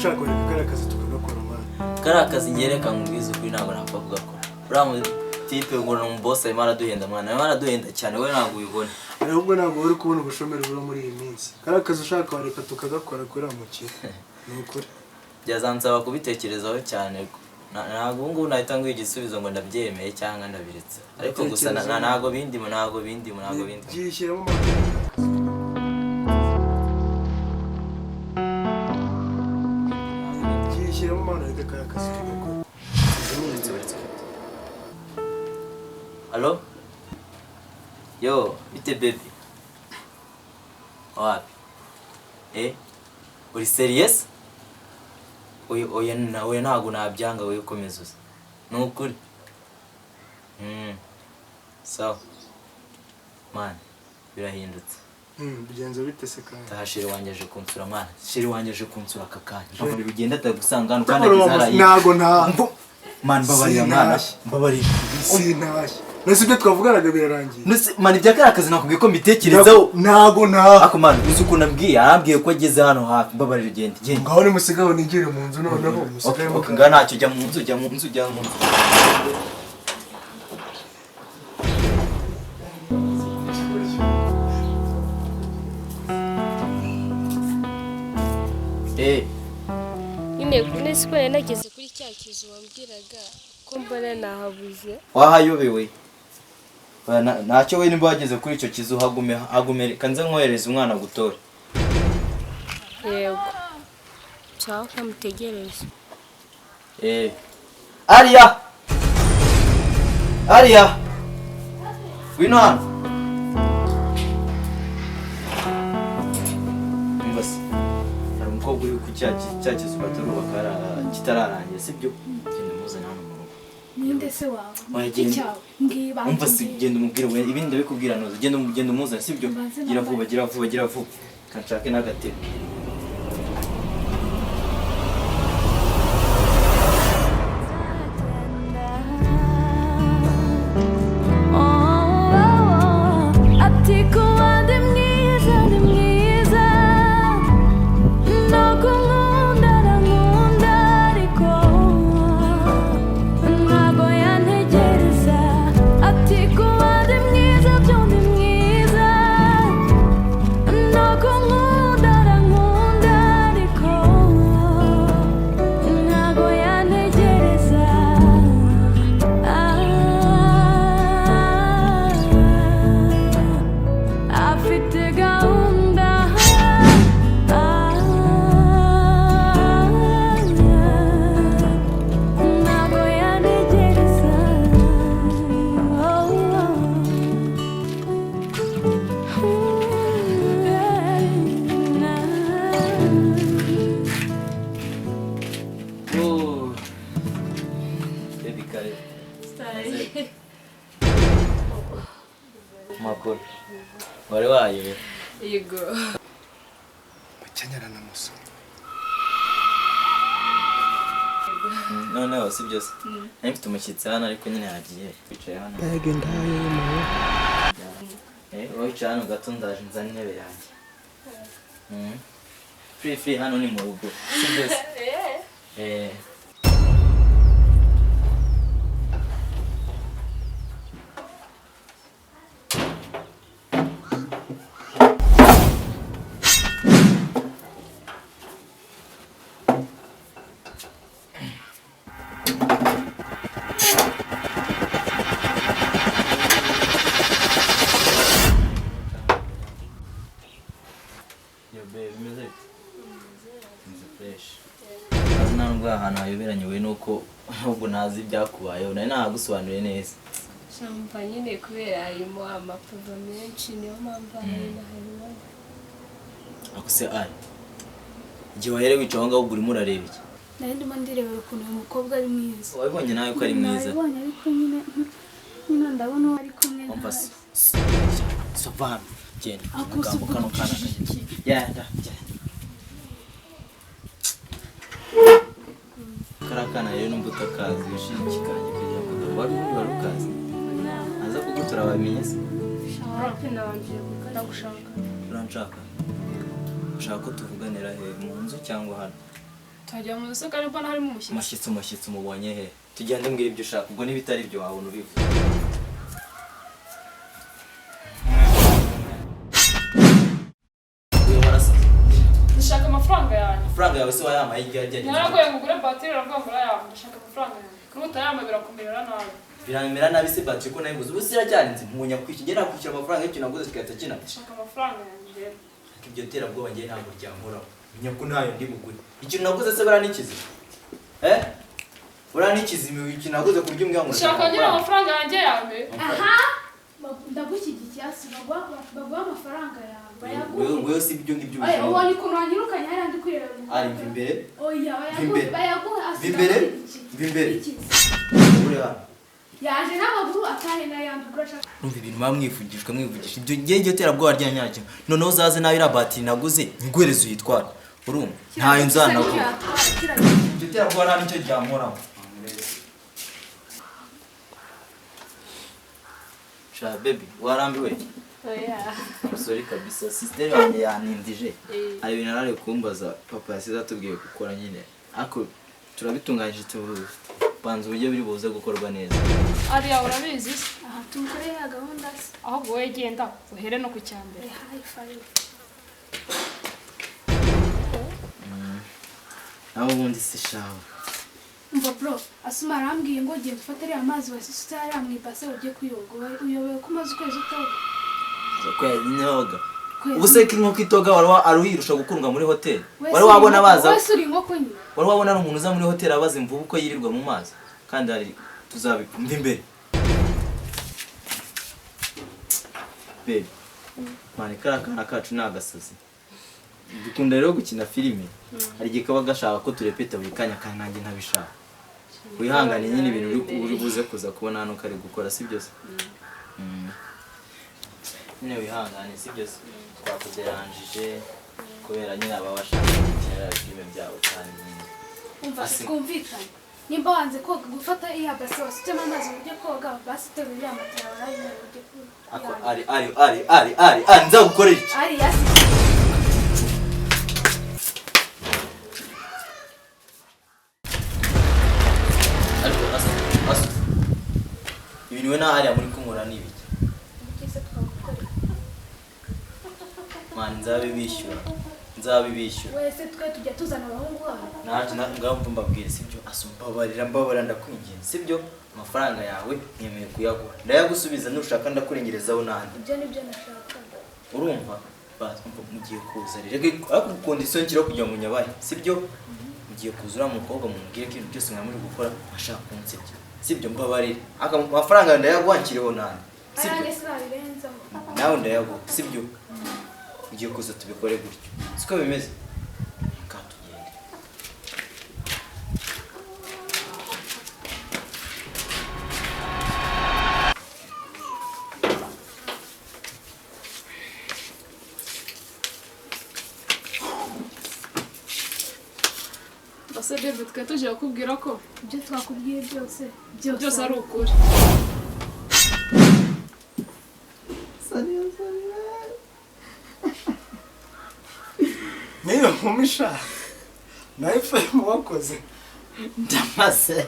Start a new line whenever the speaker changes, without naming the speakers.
ushaka kureka kariya kazi tukagakora mwana.
Kariya kazi ngereka nkubwiza ukuri ntabwo napfa kugakora. Uriya tipe ngo ni umubosi arimo araduhenda mwana, arimo araduhenda cyane, wowe ntabwo ubibona.
Ahubwo ntabwo uri kubona ubushomeri buri muri iyi minsi. Kariya kazi ushaka kureka tukagakora kuri amukire. Ni ukuri.
Byazansaba kubitekerezaho cyane. Ntabwo ubu ngubu nahita nguha igisubizo ngo ndabyemeye cyangwa ndabiretse. Ariko gusa ntabwo bindimo.
Gishyiramo amana reka kariya kazi tukagakora.
Halo? Yo, bite baby? Wapi? Uri serious? Oya nawe ntabwo nabyanga wowe ukomeza uza. Ni ukuri? Sawa. Man, birahindutse.
Bigenze bite se kandi?
Tahashiri wangeje kunsura mwana. Shiri wangeje kunsura akakanya. Ntabwo bigenda atagusanga hano kandi agizarayi.
Ntabwo nta.
Man babarira mwana. Babarira.
Sinashye. Nese ibyo twavuganaga birarangiye.
Nese man ibya kara kazi nakubwiye ko mbitekerezaho.
Ntabwo nta.
Ako man uzi uko nabwiye arambwiye ko ageze hano hafi mbabarira genda.
Ngaho ni musigaho nigire mu nzu noneho musigaye mu.
Nga ntacyo jya mu nzu.
Nyine kunesi ko yanageze kuri cya kizu wambwiraga ko mbona nahabuze.
Wahayobewe. Ntacyo we nimba wageze kuri icyo kizu hagume kanze nkohereza umwana gutora.
Yego. Ciao kamutegereze.
Aria. Wino hano. Mbasi. Hari umukobwa uri ku cya kizu batorubaka kitararangiye sibyo? Genda muzana hano mu rugo.
Ninde se wawe?
Cyawe. Umva si genda umubwire we ibindi ndabikubwira noza. Genda umuzana sibyo? Gira vuba. Kanshake n'agatebe. Makuru. Wari waye.
Yego.
Bakenyera na muso.
Noneho si byose. Mfite umushyitsi hano ariko nyine yagiye kwicaye hano.
Yagenda hayo.
Wicaye hano gato ndaje nzana intebe yanjye. Free hano ni mu rugo. Si byose. Ahantu hayoberanye we nuko ahubwo nazi ibyakubayeho nari nagusobanuriye neza.
Shampa nyine kubera harimo amapava menshi niyo mpamvu harimo.
Akuse ari. Igihe wahere wicaho ngaho urimo urareba iki?
Nari ndimo ndirebera ukuntu uyu mukobwa ari mwiza.
Wabibonye nawe ko ari mwiza?
Nabibonye ariko nyine ndabona uwo ari kumwe.
Umva Savana genda. Amagambo kano kana. Genda. Karakana rero n'umbuto kazi yishikanye kugira ngo wari ukazi. Aza kugutura bamenye se.
Shape nabanje ndagushaka.
Uranshaka. Ushaka ko tuvuganira he mu nzu cyangwa hano?
Tajya mu isoko ariko harimo umushyitsi.
Umushyitsi umubonye he? Tugende mbwira ibyo ushaka ubwo nibitari ibyo wabona ubivuga.
Ndashaka amafaranga yanjye.
Amafaranga yawe se wayamaye igihe ajyanye.
Naragoye ngugure batiri aravuga ngo yawe ndashaka amafaranga yanjye. Kuruta yama birakumerera nabi.
Biramera nabi se batiri ko nayiguze. Ubu siracyarinze nkunya kwishyura kwishyura amafaranga y'icyo naguze kigahita kina.
Ndashaka amafaranga yanjye.
Ibyo terabwoba ngiye ntabwo ryankoraho. Nyako nayo ndi bugure. Ikintu naguze se baranikize. Uranikize ikintu naguze kurya umbwa ngo.
Ndashaka ngira amafaranga yanjye yawe.
Aha ndagushyigikiye bagwa amafaranga yawe
wewe si ibyo ngibyo
ubishaka uwo ni kuntu wanyirukanye hariya ndi kwireba
ari imbere
oya bayaguha
imbere uri hano
yaje n'amaguru atahe n'ayandi kurasha
numva ibintu bamwivugisha ibyo ngiye ngiye terabwoba rya nyacyo noneho uzaze nawe ira batiri naguze ngwereze uyitwara urumva ntayo nzana ko ibyo terabwoba nta nicyo ryamporamo cha baby warambiwe
Oya.
Sorry kabisa sister wanjye yanindije ari ibintu arari kumbaza papa yasize atubwiye gukora nyine ako turabitunganyije tubanza uburyo biri buze gukorwa neza
Ariya urabizi
aha tumukore ya gahunda
ahubwo wowe genda uhere no ku cyambere
naho ubundi se shawe
umva bro asuma arambwiye ngo genda ufate ariya mazi wasise ariya mu ibase ujye kuyoga uyobewe ko umaze ukwezi utoga
ko yinyoga ubuseke inkoko itoga aruhirusha gukundwa muri hoteli wari wabona baza
wese uri inkoko nyine
wari wabona ari umuntu uza muri hoteli abaza imvubu ko yirirwa mu mazi kandi ari tuzabimva imbere baby mani karakana kacu nagasazi dukunda rero gukina filime hari igihe kaba gashaka ko turepeta buri kanya kandi nanjye ntabishaka wihangane nyine ibintu uri buze kuza kubona hano kari gukora si byose nyine wihangane si byose twakuderanjije kubera nyine aba bashaka gukina filime byabo kandi nyine
umva twumvikane nimba wanze koga gufata iya base wasitema amazi ujye koga basi terura ya matera barayine ujye
ako ari nzagukorera iki
ari yasi
ibintu we na hariya muri kumura ni ibiki mani nzabibishyura
wese twe tujya tuzana abahungu bawe
naje ngaho mbabwire sibyo mbabarira ndakwinginze sibyo amafaranga yawe nemeye kuyaguha ndayagusubiza nushaka ndakurengerezaho nandi
ibyo nibyo nashaka
urumva mugiye kuza rero ariko condition nkiro kujya mu nyabaye sibyo mugiye kuzura mu mukobwa mumubwire ko ibintu byose mwamuri gukora ashaka kunsebya sibyo mbabarira amafaranga ndayaguhankiriho nandi sibyo nawe ndayaguha sibyo ugiye kuza tubikore gutyo siko bimeze katugende
base bebe twe tuje kukubwira ko
ibyo twakubwiye byose
ari ukuri
niyo nkumisha nawe FM wakoze
ndamaze